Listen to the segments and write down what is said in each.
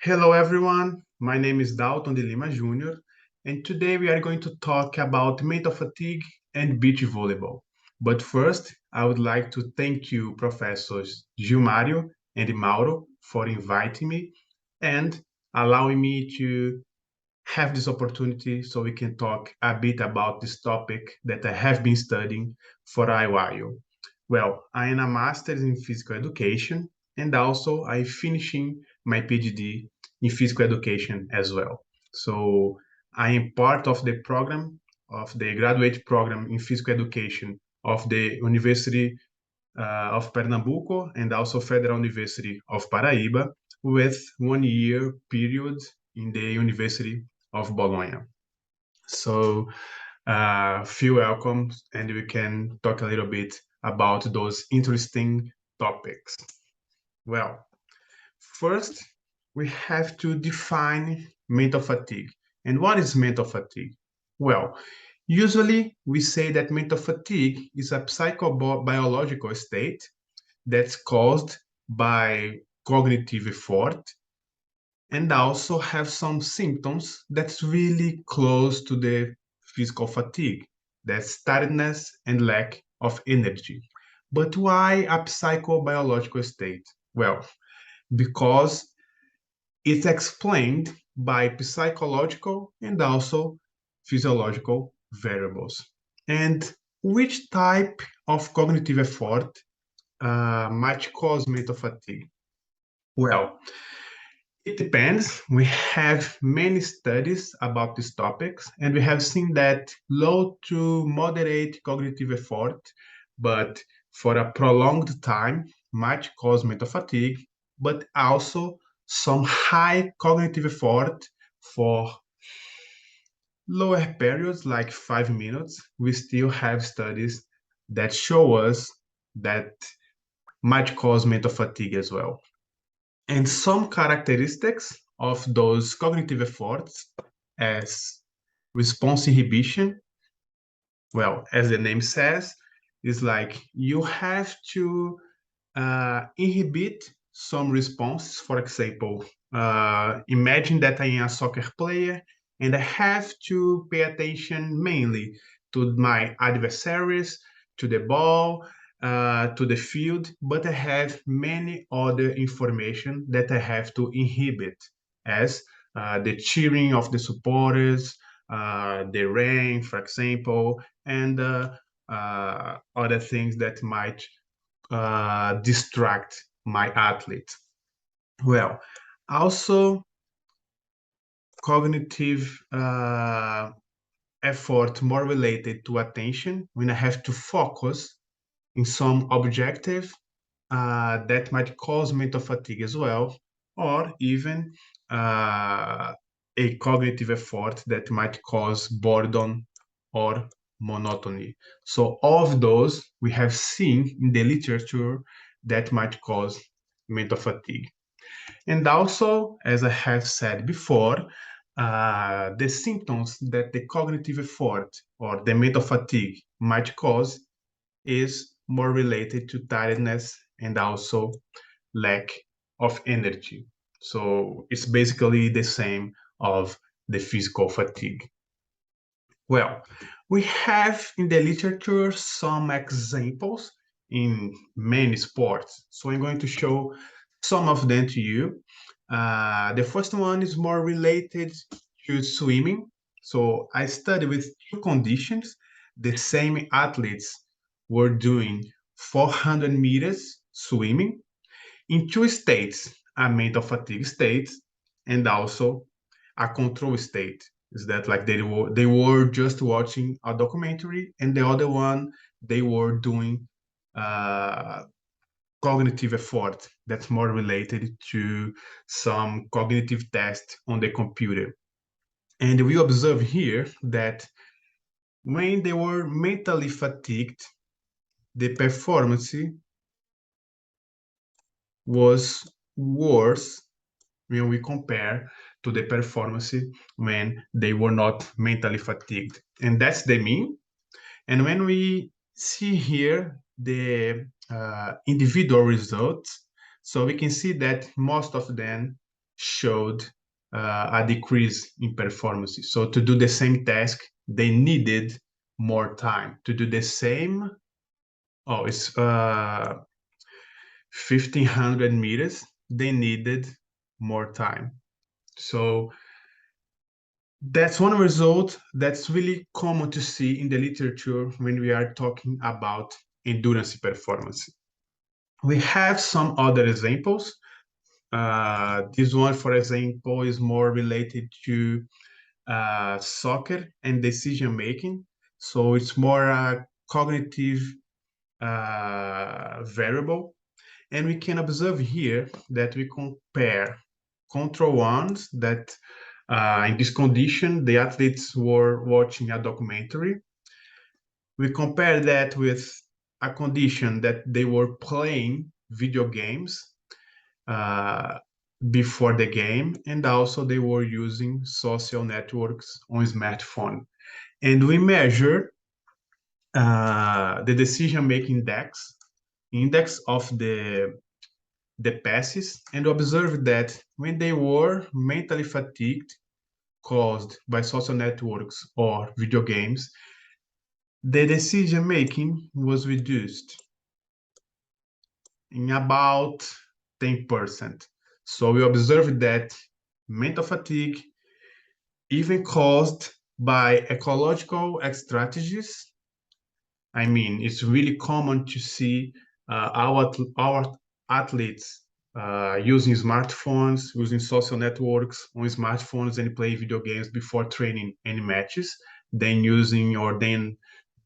Hello everyone, my name is Dalton de Lima Jr. and today we are going to talk about mental fatigue and beach volleyball. But first, I would like to thank you, Professors Gilmario and Mauro, for inviting me and allowing me to have this opportunity so we can talk a bit about this topic that I have been studying for a while. Well, I am a master's in physical education and also I finishing my PhD in physical education as well. So I am part of the program of the graduate program in physical education of the University of Pernambuco and also Federal University of Paraíba with 1 year period in the University of Bologna. So feel welcome and we can talk a little bit about those interesting topics. Well, first, we have to define mental fatigue. And what is mental fatigue? Well, usually we say that mental fatigue is a psychobiological state that's caused by cognitive effort and also have some symptoms that's really close to the physical fatigue, that's tiredness and lack of energy. But why a psychobiological state? Well, because it's explained by psychological and also physiological variables. And which type of cognitive effort might cause mental fatigue? Well, it depends. We have many studies about these topics, and we have seen that low to moderate cognitive effort, but for a prolonged time, might cause mental fatigue, but also some high cognitive effort for lower periods, like 5 minutes. We still have studies that show us that might cause mental fatigue as well. And some characteristics of those cognitive efforts as response inhibition, well, as the name says, is like you have to inhibit some responses. For example, imagine that I am a soccer player and I have to pay attention mainly to my adversaries, to the ball, to the field, but I have many other information that I have to inhibit, as the cheering of the supporters, the rain, for example, and other things that might distract my athlete. Well, also cognitive effort more related to attention when I have to focus in some objective that might cause mental fatigue as well, or even a cognitive effort that might cause boredom or monotony. So, of those, we have seen in the literature that might cause mental fatigue. And also, as I have said before, the symptoms that the cognitive effort or the mental fatigue might cause is more related to tiredness and also lack of energy. So it's basically the same of the physical fatigue. Well, we have in the literature some examples in many sports. So I'm going to show some of them to you. The first one is more related to swimming. So I studied with two conditions. The same athletes were doing 400 meters swimming in two states, a mental fatigue state and also a control state. Is that like they were just watching a documentary, and the other one they were doing uh, cognitive effort that's more related to some cognitive test on the computer. And we observe here that when they were mentally fatigued, the performance was worse when we compare to the performance when they were not mentally fatigued. And that's the mean. And when we see here the individual results, so we can see that most of them showed a decrease in performance. So to do the same task, they needed more time. To do the same, it's 1,500 meters, they needed more time. So that's one result that's really common to see in the literature when we are talking about endurance performance. We have some other examples. This one, for example, is more related to soccer and decision making. So it's more a cognitive variable. And we can observe here that we compare control ones that in this condition, the athletes were watching a documentary. We compare that with a condition that they were playing video games before the game, and also they were using social networks on smartphone. And we measure the decision-making index of the passes, and observe that when they were mentally fatigued caused by social networks or video games, the decision making was reduced in about 10%. So we observed that mental fatigue, even caused by ecological strategies. I mean, it's really common to see our athletes using smartphones, using social networks on smartphones and play video games before training any matches, then using or then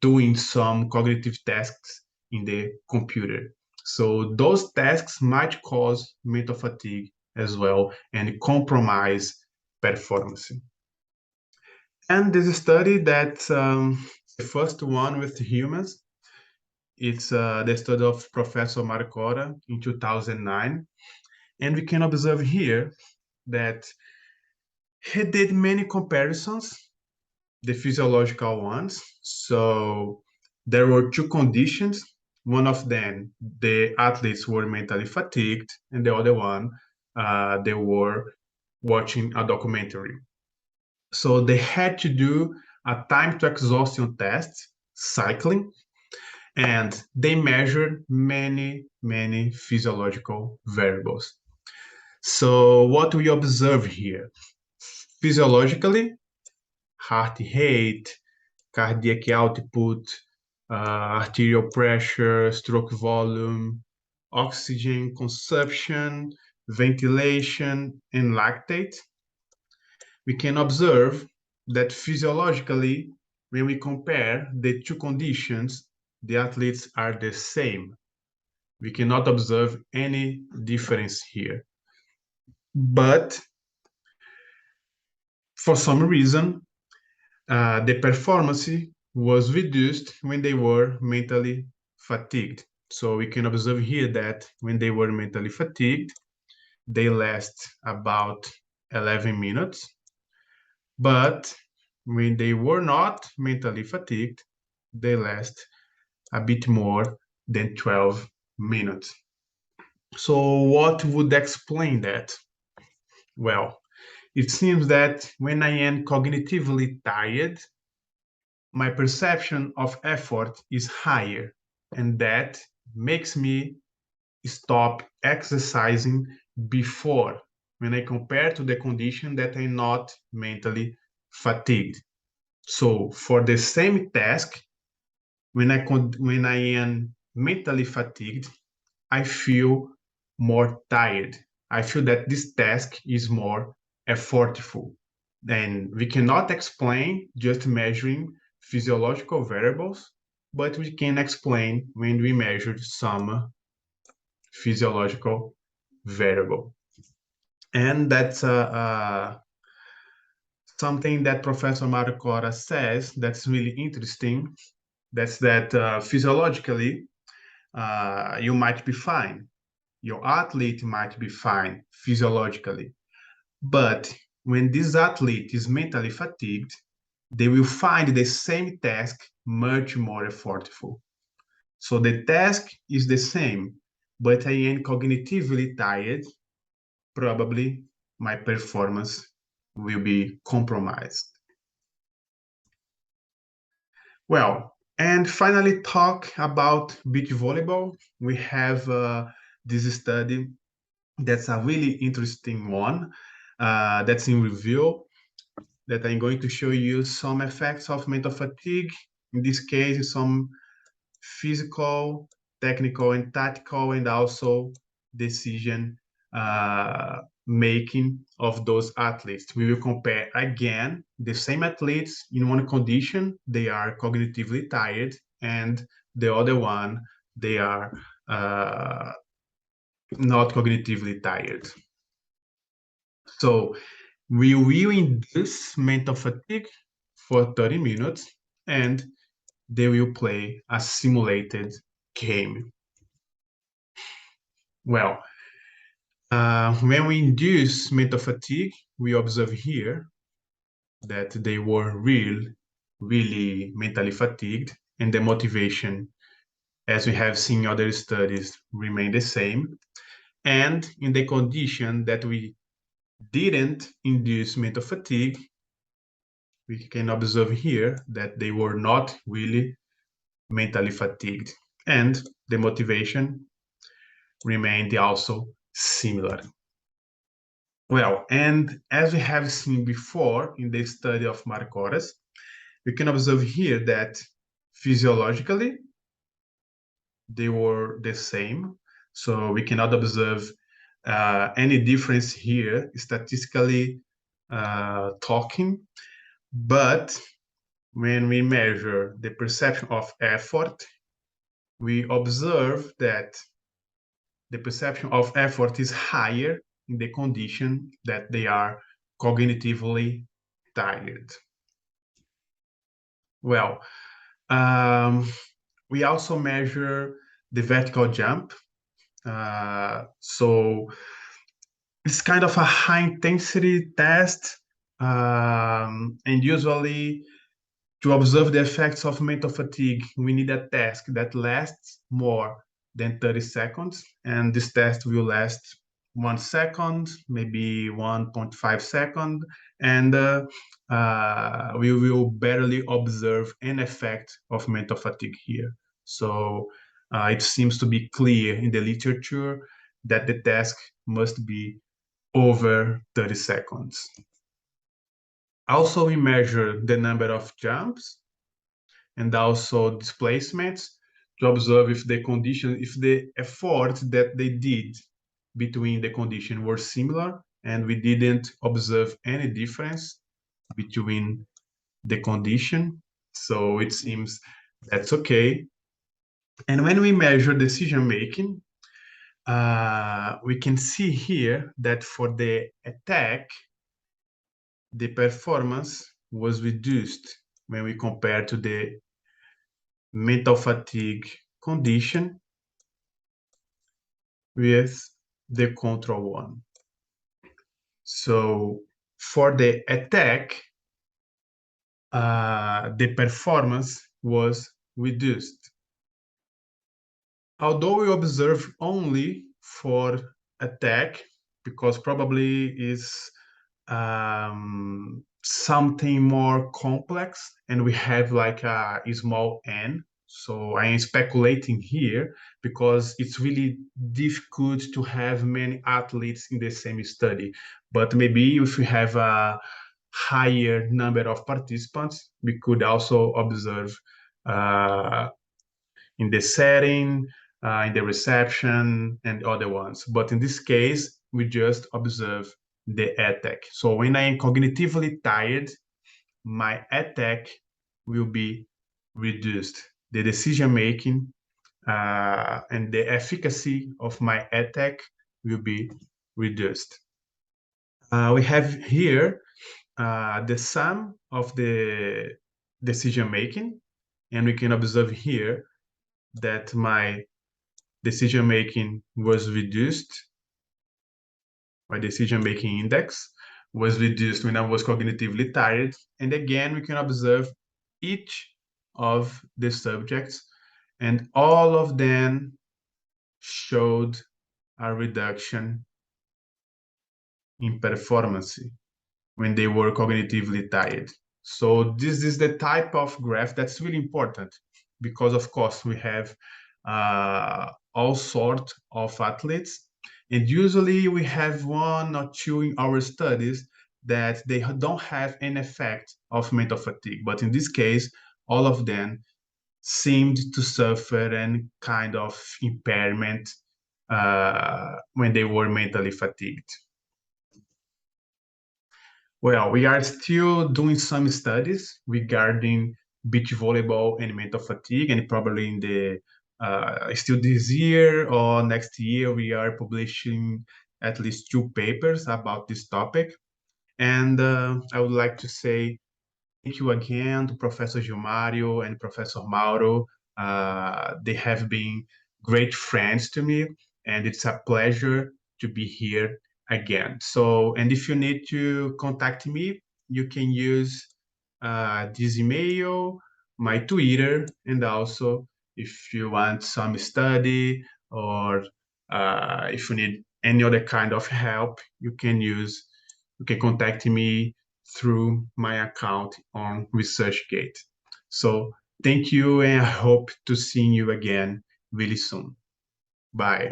doing some cognitive tasks in the computer. So those tasks might cause mental fatigue as well and compromise performance. And this study that the first one with humans, it's the study of Professor Marcora in 2009. And we can observe here that he did many comparisons, the physiological ones. So there were two conditions. One of them, the athletes were mentally fatigued, and the other one, they were watching a documentary. So they had to do a time to exhaustion test, cycling, and they measured many, many physiological variables. So what we observe here, physiologically, heart rate, cardiac output, arterial pressure, stroke volume, oxygen consumption, ventilation, and lactate. We can observe that physiologically, when we compare the two conditions, the athletes are the same. We cannot observe any difference here. But for some reason, the performance was reduced when they were mentally fatigued. So we can observe here that when they were mentally fatigued, they last about 11 minutes. But when they were not mentally fatigued, they last a bit more than 12 minutes. So what would explain that? Well, it seems that when I am cognitively tired, my perception of effort is higher, and that makes me stop exercising before when I compare to the condition that I'm not mentally fatigued. So for the same task, when I am mentally fatigued, I feel more tired. I feel that this task is more effortful. And we cannot explain just measuring physiological variables, but we can explain when we measure some physiological variable. And that's something that Professor Marcora says that's really interesting. That's that physiologically, you might be fine. Your athlete might be fine physiologically. But when this athlete is mentally fatigued, they will find the same task much more effortful. So the task is the same, but I am cognitively tired, probably my performance will be compromised. Well, and finally talk about beach volleyball. We have this study that's a really interesting one that's in review, that I'm going to show you some effects of mental fatigue. In this case, some physical, technical, and tactical, and also decision making of those athletes. We will compare again the same athletes in one condition, they are cognitively tired, and the other one, they are not cognitively tired. So we will induce mental fatigue for 30 minutes, and they will play a simulated game. Well, when we induce mental fatigue, we observe here that they were really mentally fatigued, and the motivation, as we have seen in other studies, remained the same. And in the condition that we didn't induce mental fatigue, we can observe here that they were not really mentally fatigued, and the motivation remained also similar. Well, and as we have seen before in the study of Marcores, we can observe here that physiologically they were the same. So we cannot observe any difference here statistically talking. But when we measure the perception of effort, we observe that the perception of effort is higher in the condition that they are cognitively tired. Well, we also measure the vertical jump. So it's kind of a high intensity test, and usually to observe the effects of mental fatigue, we need a task that lasts more than 30 seconds, and this test will last 1 second, maybe 1.5 seconds, and we will barely observe an effect of mental fatigue here. So it seems to be clear in the literature that the task must be over 30 seconds. Also, we measure the number of jumps and also displacements to observe if the effort that they did between the condition were similar, and we didn't observe any difference between the condition. So it seems that's okay. And when we measure decision making, we can see here that for the attack, the performance was reduced when we compare to the mental fatigue condition with the control one. So for the attack, the performance was reduced. Although we observe only for attack, because probably is something more complex, and we have like a small n. So I am speculating here because it's really difficult to have many athletes in the same study. But maybe if we have a higher number of participants, we could also observe in the setting, in the reception, and other ones. But in this case, we just observe the attack. So when I am cognitively tired, my attack will be reduced. The decision making and the efficacy of my attack will be reduced. We have here the sum of the decision making, and we can observe here that my decision making was reduced. My decision making index was reduced when I was cognitively tired. And again, we can observe each of the subjects, and all of them showed a reduction in performance when they were cognitively tired. So this is the type of graph that's really important because, of course, we have all sorts of athletes, and usually we have one or two in our studies that they don't have an effect of mental fatigue. But in this case, all of them seemed to suffer any kind of impairment when they were mentally fatigued. Well, we are still doing some studies regarding beach volleyball and mental fatigue, and probably in the still this year or next year, we are publishing at least 2 papers about this topic. And I would like to say thank you again to Professor Gilmario and Professor Mauro. They have been great friends to me, and it's a pleasure to be here again. So, and if you need to contact me, you can use this email, my Twitter, and also if you want some study or if you need any other kind of help, you can contact me through my account on ResearchGate. So thank you, and I hope to see you again really soon. Bye.